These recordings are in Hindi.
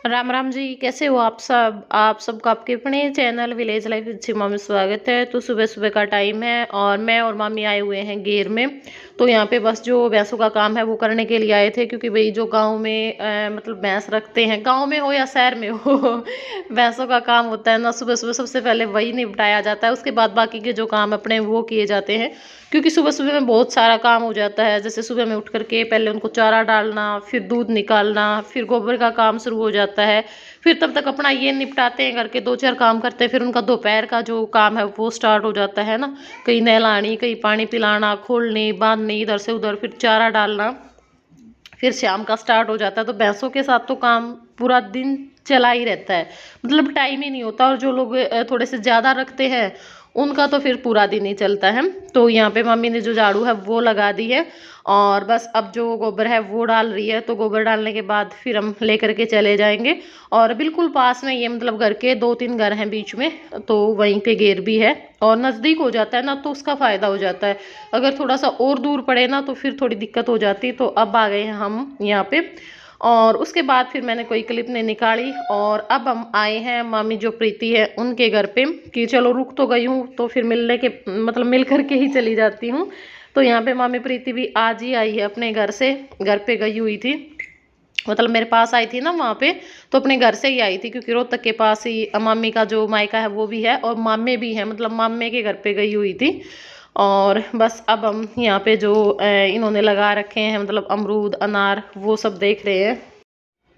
राम राम जी, कैसे हो आप सब। आप सबको आपके अपने चैनल विलेज लाइफ सिमा में स्वागत है। तो सुबह सुबह का टाइम है और मैं और मामी आए हुए हैं घेर में। तो यहाँ पे बस जो भैंसों का काम है वो करने के लिए आए थे, क्योंकि भाई जो गांव में मतलब भैंस रखते हैं, गांव में हो या शहर में हो भैंसों का काम होता है ना, सुबह सुबह सबसे पहले वही निपटाया जाता है। उसके बाद बाकी के जो काम अपने वो किए जाते हैं, क्योंकि सुबह सुबह में बहुत सारा काम हो जाता है। जैसे सुबह में उठ करके पहले उनको चारा डालना, फिर दूध निकालना, फिर गोबर का काम शुरू हो जाता है। फिर तब तक अपना ये निपटाते हैं, घर के दो चार काम करते हैं। फिर उनका दोपहर का जो काम है वो स्टार्ट हो जाता है ना, कहीं नहलानी, कहीं पानी पिलाना, खोलनी बांधनी, इधर से उधर, फिर चारा डालना, फिर शाम का स्टार्ट हो जाता है। तो भैंसों के साथ तो काम पूरा दिन चला ही रहता है, मतलब टाइम ही नहीं होता। और जो लोग थोड़े से ज़्यादा रखते हैं उनका तो फिर पूरा दिन ही चलता है। तो यहाँ पे मम्मी ने जो झाड़ू है वो लगा दी है, और बस अब जो गोबर है वो डाल रही है। तो गोबर डालने के बाद फिर हम लेकर के चले जाएंगे। और बिल्कुल पास में ये, मतलब घर के 2-3 घर हैं बीच में, तो वहीं पे घेर भी है और नज़दीक हो जाता है ना, तो उसका फ़ायदा हो जाता है। अगर थोड़ा सा और दूर पड़े ना तो फिर थोड़ी दिक्कत हो जाती। तो अब आ गए हैं हम यहाँ पे। और उसके बाद फिर मैंने कोई क्लिप नहीं निकाली, और अब हम आए हैं मामी जो प्रीति है उनके घर पे, कि चलो रुक तो गई हूँ तो फिर मिलने के, मतलब मिल करके ही चली जाती हूँ। तो यहाँ पे मामी प्रीति भी आज ही आई है अपने घर से, घर पे गई हुई थी, मतलब मेरे पास आई थी ना वहाँ पे। तो अपने घर से ही आई थी, क्योंकि रोहतक के पास ही मामी का जो मायका है वो भी है और मामे भी हैं, मतलब मामे के घर पे गई हुई थी। और बस अब हम यहाँ पे जो इन्होंने लगा रखे हैं, मतलब अमरूद अनार वो सब देख रहे हैं।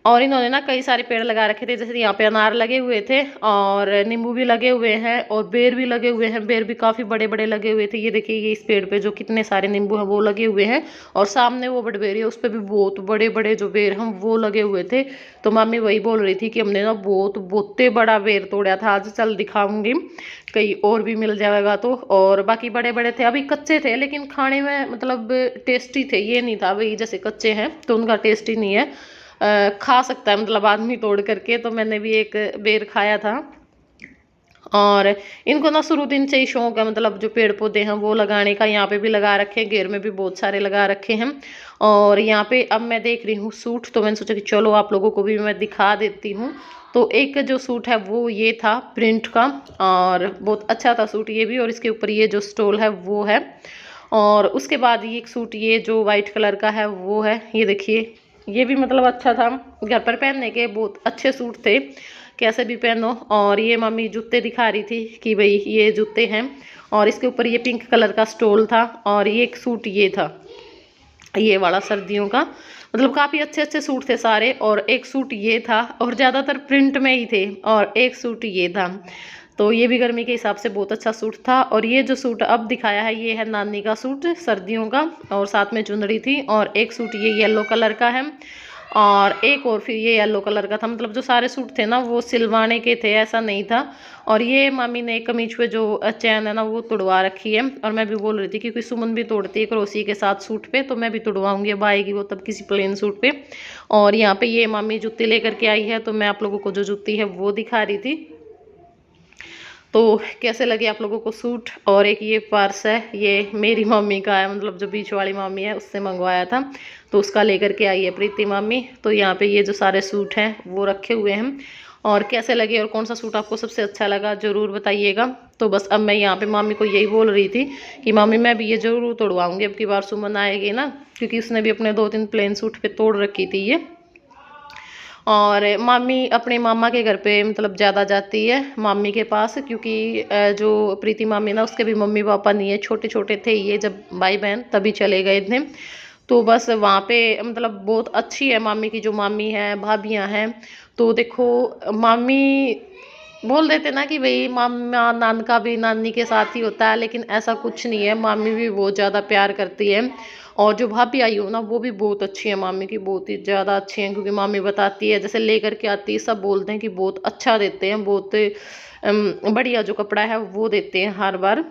और इन्होंने ना कई सारे पेड़ लगा रखे थे, जैसे यहाँ पे अनार लगे हुए थे और नींबू भी लगे हुए हैं और बेर भी लगे हुए हैं। बेर भी काफ़ी बड़े बड़े लगे हुए थे। ये देखिए, ये इस पेड़ पे जो कितने सारे नींबू हैं वो लगे हुए हैं। और सामने वो बड़बेरी है, उस पर भी बहुत बड़े बड़े जो बेर हैं वो लगे हुए थे। तो मामी वही बोल रही थी कि हमने ना बहुत बहुते बड़ा बेर तोड़ा था आज, चल दिखाऊंगी कहीं और भी मिल जाएगा तो। और बाकी बड़े बड़े थे, अभी कच्चे थे लेकिन खाने में मतलब टेस्टी थे। ये नहीं था भाई जैसे कच्चे हैं तो उनका टेस्ट ही नहीं है। खा सकता है मतलब आदमी तोड़ करके। तो मैंने भी एक बेर खाया था। और इनको ना शुरू दिन से ही शौक है, मतलब जो पेड़ पौधे हैं वो लगाने का। यहाँ पे भी लगा रखे हैं, घेर में भी बहुत सारे लगा रखे हैं। और यहाँ पे अब मैं देख रही हूँ सूट, तो मैंने सोचा कि चलो आप लोगों को भी मैं दिखा देती हूँ। तो एक जो सूट है वो ये था प्रिंट का, और बहुत अच्छा था सूट ये भी। और इसके ऊपर ये जो स्टोल है वो है। और उसके बाद ये एक सूट ये जो वाइट कलर का है वो है, ये देखिए, ये भी मतलब अच्छा था। घर पर पहनने के बहुत अच्छे सूट थे, कैसे भी पहनो। और ये मम्मी जूते दिखा रही थी कि भाई ये जूते हैं। और इसके ऊपर ये पिंक कलर का स्टोल था। और ये एक सूट ये था, ये वाला सर्दियों का, मतलब काफ़ी अच्छे अच्छे सूट थे सारे। और एक सूट ये था, और ज़्यादातर प्रिंट में ही थे। और एक सूट ये था, तो ये भी गर्मी के हिसाब से बहुत अच्छा सूट था। और ये जो सूट अब दिखाया है ये है नानी का सूट सर्दियों का, और साथ में चुनरी थी। और एक सूट ये येलो कलर का है, और एक और फिर ये येलो कलर का था। मतलब जो सारे सूट थे ना वो सिलवाने के थे, ऐसा नहीं था। और ये मामी ने कमीज पे जो चैन है ना वो तुड़वा रखी है। और मैं भी बोल रही थी क्योंकि सुमन भी तोड़ती है क्रोसी के साथ सूट पे, तो मैं भी तुड़वाऊंगी। अब आएगी वो तब किसी प्लेन सूट पे। और यहाँ पे ये मामी जूती लेकर के आई है, तो मैं आप लोगों को जो जूती है वो दिखा रही थी। तो कैसे लगे आप लोगों को सूट। और एक ये पर्स है, ये मेरी मम्मी का है, मतलब जो बीच वाली मम्मी है उससे मंगवाया था, तो उसका लेकर के आई है प्रीति मम्मी। तो यहाँ पे ये जो सारे सूट हैं वो रखे हुए हैं। और कैसे लगे और कौन सा सूट आपको सबसे अच्छा लगा ज़रूर बताइएगा। तो बस अब मैं यहाँ पे मामी को यही बोल रही थी कि मामी मैं भी ये ज़रूर तोड़वाऊँगी अब की बार सुमन आएगी ना, क्योंकि उसने भी अपने 2-3 प्लेन सूट पे तोड़ रखी थी ये। और मामी अपने मामा के घर पे मतलब ज़्यादा जाती है मामी के पास, क्योंकि जो प्रीति मामी ना उसके भी मम्मी पापा नहीं है, छोटे छोटे थे ये जब भाई बहन तभी चले गए थे। तो बस वहाँ पे मतलब बहुत अच्छी है मामी की जो मामी है, भाभियाँ हैं। तो देखो, मामी बोल देते ना कि भाई मामा नान का भी नानी के साथ ही होता है, लेकिन ऐसा कुछ नहीं है। मामी भी बहुत ज़्यादा प्यार करती है। और जो भाभी आई हो ना वो भी बहुत अच्छी है, मामी की बहुत ही ज़्यादा अच्छी है। क्योंकि मामी बताती है, जैसे लेकर के आती है सब बोलते हैं कि बहुत अच्छा देते हैं, बहुत बढ़िया जो कपड़ा है वो देते हैं हर बार।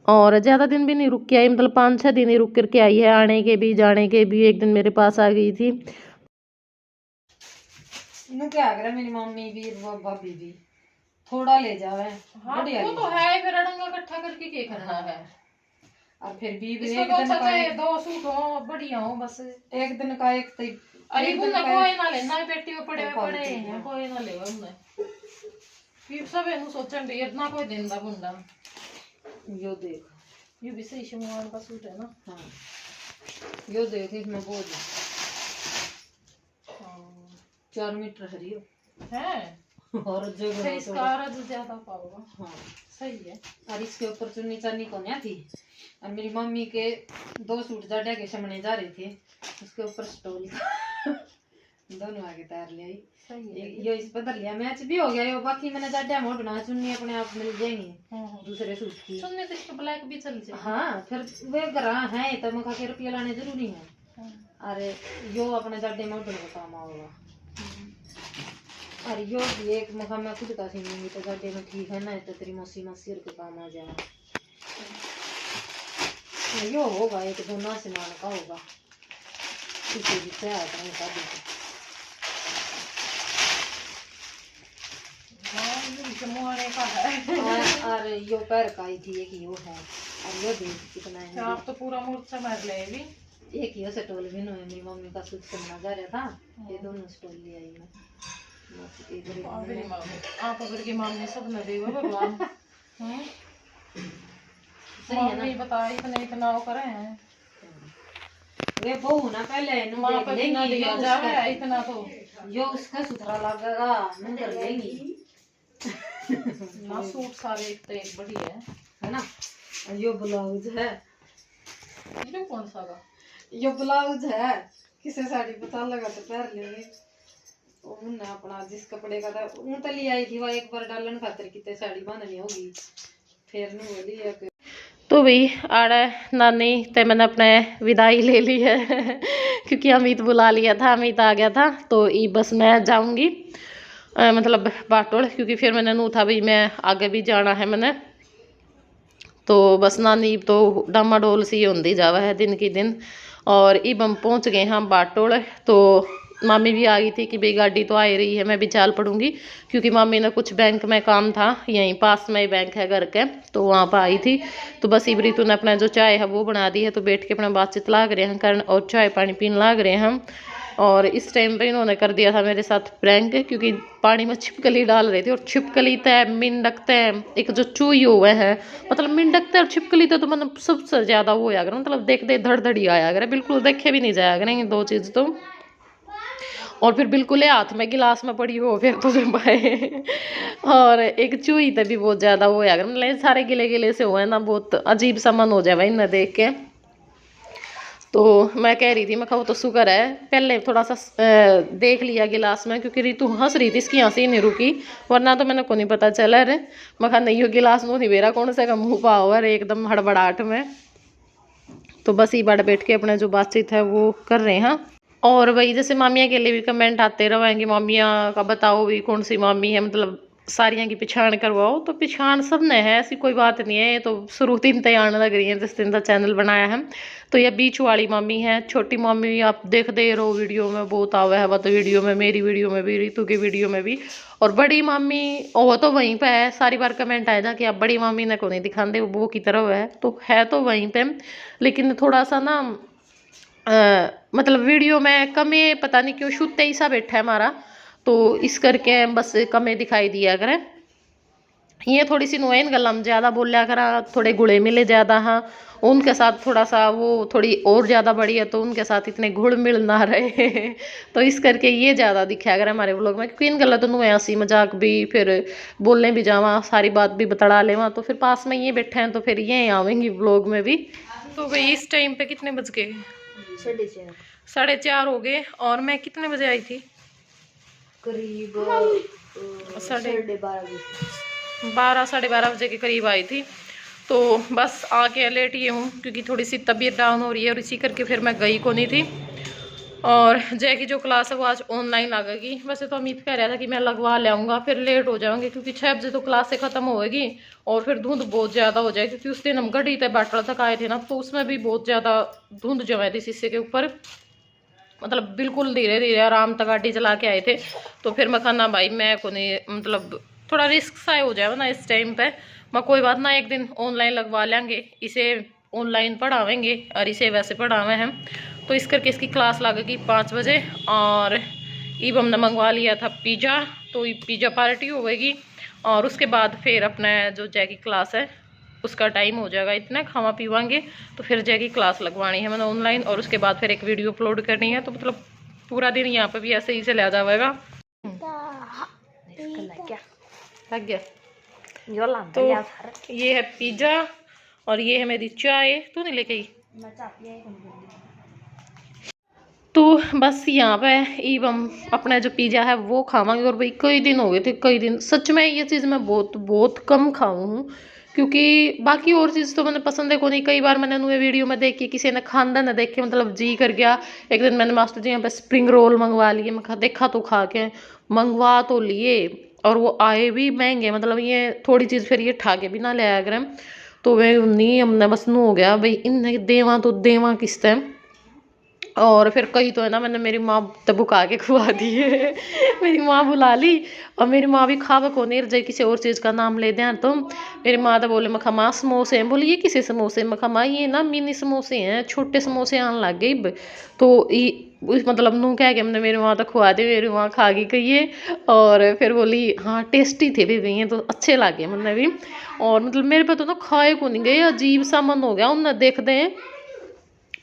और ज़्यादा दिन भी नहीं रुक के आई, मतलब 5-6 दिन ही रुक करके आई है, आने के भी जाने के भी। एक दिन मेरे पास आ गई थी। क्या करे मेरी मम्मी भी भाभी भी थोड़ा ले जावे। हाँ वो तो है, फिर अड़ंगा इकट्ठा करके क्या करना है। और फिर भी इसमें एक तो दिन अच्छा का चाहिए 2 सूट हो बढ़िया हो बस। एक दिन का एक तो अरे बुना कोई ना लेना पेटी में पड़े हैं कोई ना लेवा उन्हें फिर सब इनु सोचन भी इतना कोई देंदा बुंदा यो देख ये भी सही शमुआन का सूट है ना। हाँ यो देख इसमें बहुत 4 मीटर हरी है और जगह सही इसका रज ज्यादा पाओगा। हाँ सही है। और इसके ऊपर चुन्नी चानी को नहीं थी और मेरी मम्मी के 2 सूट जाड्या के सामने जा रहे थे उसके ऊपर स्टोल दोनों आगे तैयार ले आई। यो इस बदल लिया मैच भी हो गया यो बाकी मैंने जाड्या मोड़ना चुन्नी अपने आप मिल जाएंगी दूसरे सूट की चुन्नी तो इसके ब्लैक भी चल जाए। हाँ फिर वे गरा है तो मखा के रुपया लाने जरूरी है। अरे यो अपने जाड्या मोड़ने का काम होगा। अरे यो भी एक मखा मैं खुद का सीनूंगी तो जाड्या में ठीक है ना तो तेरी मौसी मसीर के काम आ जाएगा। यो होगा एक दोनों से मान का होगा किसी भी से आता है शादी को। का है अरे यो पैर का ही थी एक यो है और यो देख कितना है आप तो पूरा मूर्छा मार ले भी एक यो स्टॉल भी नो है मेरी मम्मी का सूट करना जा रहा था ये दोनों स्टॉल ले आई मैं आप अगर की मम्मी सब न दे भगवान सही है ना बता इतना वो करे हैं वे बहू ना पहले मां पर बिना दिया जावे इतना तो यो उसका सुथरा लगेगा मैं कर लेंगी ना सूट सारे एक तो एक बढ़िया है ना। यो ब्लाउज है ये कौन सा का यो ब्लाउज है किसे साड़ी पता लगा तो पहन लेंगे उन्हें अपना जिस कपड़े का था ऊन तो ले आई थी वह एक बार डालन खातर कितने साड़ी बांधनी होगी फिर नहीं बोली है तो भाई आड़ा नानी ते मैंने अपने विदाई ले ली है क्योंकि अमित बुला लिया था अमित आ गया था तो ये बस मैं जाऊंगी मतलब बाटोल क्योंकि फिर मैंने नू था भाई मैं आगे भी जाना है मैंने तो बस नानी तो डामाडोल सी होती जावा है दिन की दिन। और इब हम पहुँच गए हम बाटोल तो मामी भी आ गई थी कि भाई गाड़ी तो आ ही रही है मैं भी चाल पड़ूंगी क्योंकि मामी ने कुछ बैंक में काम था यहीं पास में ही बैंक है घर के तो वहाँ पर आई थी। तो बस इबरी तूने अपना जो चाय है वो बना दी है तो बैठ के अपना बातचीत लाग रहे हैं कारण और चाय पानी पीने लाग रहे हैं हम। और इस टाइम पे इन्होंने कर दिया था मेरे साथ प्रैंक क्योंकि पानी में छिपकली डाल रहे थे और छिपकली तय मिंडकते एक जो चूई हुए हैं मतलब मिंडकते और छिपकली तो मतलब सबसे ज़्यादा वो आया मतलब देख दे धड़ धड़ी आया करे बिल्कुल देखे भी नहीं जाया करेंगे 2 चीज़ तो। और फिर बिल्कुल हाथ में गिलास में पड़ी हो फिर तो पाए और एक चूई तक भी बहुत ज़्यादा वो आया मतलब सारे गिले गिले से हुए ना बहुत अजीब सा मन हो जाए इन्हें देख के। तो मैं कह रही थी मैं वो तो शुक्र है पहले थोड़ा सा देख लिया गिलास में क्योंकि रितु हंस रही थी इसकी हंसी नहीं रुकी वरना तो मैंने को नहीं पता चला रे मैं नहीं हो गिलास में नहीं बेरा कौन से का मुँह पाओ अरे एकदम हड़बड़ाहट में। तो बस ये बार बैठ के अपना जो बातचीत है वो कर रहे हैं। और वही जैसे मामिया के लिए भी कमेंट आते रहेंगे मामिया का बताओ भी कौन सी मामी है मतलब सारियाँ की पिछाण करवाओ तो पिछाण सब ने है ऐसी कोई बात नहीं है ये तो शुरू दिन तैयार लग रही है जिस दिन का चैनल बनाया है। तो ये बीच वाली मामी है छोटी मामी आप देख दे रहो वीडियो में बहुत आवा है तो वीडियो में मेरी वीडियो में भी रितु की वीडियो में भी और बड़ी मामी वो तो वहीं पे है सारी बार कमेंट आया था कि आप बड़ी मामी ने को नहीं दिखाते वो की तरफ है तो वहीं पे लेकिन थोड़ा सा ना मतलब वीडियो में कमे पता नहीं क्यों शुद्ध ही सा बैठा है हमारा तो इस करके बस कमे दिखाई दिया करें ये थोड़ी सी नुआइन गल ज़्यादा बोलिया करा थोड़े गुड़े मिले ज़्यादा हाँ उनके साथ थोड़ा सा वो थोड़ी और ज़्यादा बड़ी है तो उनके साथ इतने घुल मिल ना रहे तो इस करके ये ज़्यादा दिखाया करें हमारे व्लॉग में क्योंकि इन गल तो नुए हंसी मजाक भी फिर बोलने भी जावा सारी बात भी बतड़ा लेवा तो फिर पास में ये बैठे हैं तो फिर ये आवेंगी व्लॉग में भी। तो भाई इस टाइम पे कितने बज गए 4:30 हो गए और मैं कितने बजे आई थी करीब 12-12:30 बजे के करीब आई थी। तो बस आके लेट ही हूँ क्योंकि थोड़ी सी तबीयत डाउन हो रही है और इसी करके फिर मैं गई को नहीं थी। और जय की जो क्लास है वो आज ऑनलाइन लगेगी वैसे तो अमित कह रहा था कि मैं लगवा ले आऊँगा फिर लेट हो जाऊँगी क्योंकि 6 बजे तो क्लास से ख़त्म होएगी और फिर धुंध बहुत ज़्यादा हो जाएगी क्योंकि उस दिन हम गढ़ी तक बाटला तक आए थे ना तो उसमें भी बहुत ज़्यादा धुंध जमाई थी शीशे के ऊपर मतलब बिल्कुल धीरे धीरे आराम तक गाड़ी चला के आए थे। तो फिर मैं कहना भाई मैं को नहीं मतलब थोड़ा रिस्क सा हो जाए ना इस टाइम पे मैं कोई बात ना एक दिन ऑनलाइन लगवा लेंगे इसे ऑनलाइन पढ़ावेंगे और इसे वैसे पढ़ावे हैं तो इस करके इसकी क्लास लगेगी 5 बजे। और ईब हमने मंगवा लिया था पिज़्ज़ा, तो पिज़्ज़ा पार्टी होगी और उसके बाद फिर अपना जो जय की क्लास है उसका टाइम हो जाएगा, इतना खावा पीवाएंगे तो फिर जय की क्लास लगवानी है मैंने ऑनलाइन, और उसके बाद फिर एक वीडियो अपलोड करनी है। तो मतलब पूरा दिन यहाँ पे भी ऐसे ही चला जाएगा। लग गया तो ये है पिज़्ज़ा और ये है मेरी चाय। तू नहीं लेके आई? तो बस यहाँ पे ईब हम अपना जो पिज़्ज़ा है वो खावांगे। और भाई कई दिन हो गए थे, कई दिन सच में ये चीज़ मैं बहुत बहुत कम खाऊँ हूँ, क्योंकि बाकी और चीज़ तो मैंने पसंद है को नहीं। कई बार मैंने नुए वीडियो में देख के किसी ने खानदान ने देख के मतलब जी कर गया। एक दिन मैंने मास्टर जी यहाँ पे स्प्रिंग रोल मंगवा लिए, मैं देखा तो खा के मंगवा तो लिए और वो आए भी महंगे, मतलब ये थोड़ी चीज़ फिर ये ठा के भी ना ले आया करें। तो वे नहीं हमने बस नू हो गया भाई इन्हें देवा तो देवा किस टाइम। और फिर कहीं तो है ना मैंने मेरी माँ बुका के खुआ दिए मेरी माँ बुला ली और मेरी माँ भी खावा को नहीं रजाई किसी और चीज़ का नाम ले दें। तो मेरी माँ तो बोले मखा माँ समोसे हैं, बोली ये किसी समोसे, मखा माँ ये ना मिनी समोसे हैं, छोटे समोसे आने लग गए। तो मतलब नू कह के हमने मेरी माँ तो खुआ दी, मेरी माँ खा गई कहिए और फिर बोली हाँ टेस्टी थे भी गई हैं तो अच्छे लगे मैंने भी। और मतलब मेरे पे तो ना खाए को नहीं गए, अजीब सा मन हो गया उन्हें देखते हैं,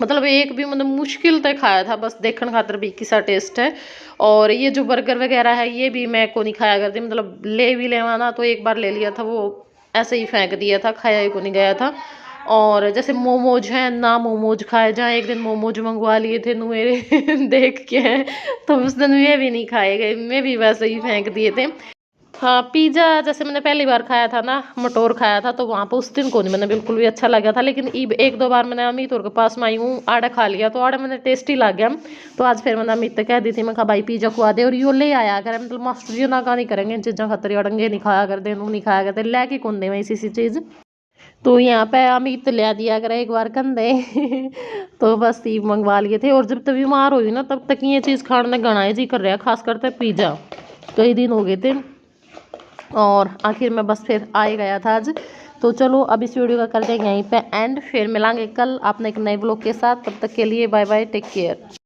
मतलब एक भी मतलब मुश्किल तक खाया था, बस देखने खातर भी किसा टेस्ट है। और ये जो बर्गर वगैरह है ये भी मैं को नहीं खाया करती, मतलब ले भी लेवाना तो एक बार ले लिया था वो ऐसे ही फेंक दिया था, खाया ही को नहीं गया था। और जैसे मोमोज हैं ना, मोमोज खाए जाए, एक दिन मोमोज मंगवा लिए थे मेरे देख के, तो उस दिन वे भी नहीं खाए गए, मैं भी वैसे ही फेंक दिए थे। हाँ पिज़्ज़ा जैसे मैंने पहली बार खाया था ना, मटोर खाया था, तो वहाँ पर उस दिन को नहीं मैंने बिल्कुल भी अच्छा लगा था। लेकिन एक दो बार मैंने अमित और के पास में आई हूँ, आड़ा खा लिया तो आड़ा मैंने टेस्टी लग गया। तो आज फिर मैंने अमित कह दी थी मैं कहा भाई पिज़्ज़ा खुआ दे और यो ले आया कर, मतलब मास्टर जी ना का नहीं करेंगे इन चीज़ों खातर, अड़ंगे नहीं खाया करते, नू नहीं खाया करते, लैके कौन दे इसी चीज़। तो यहाँ पे अमित ले दिया कर एक बार कंधे तो बस ये मंगवा लिए थे। और जब तक बीमार हुई ना तब तक ये चीज़ खाने गणाए जी कर रहा है, खास करते पिज़्ज़ा, कई दिन हो गए थे और आखिर में बस फिर आ ही गया था आज। तो चलो अब इस वीडियो का कर देंगे यहीं पे एंड, फिर मिलांगे कल अपने एक नए ब्लॉग के साथ। तब तक के लिए बाय बाय, टेक केयर।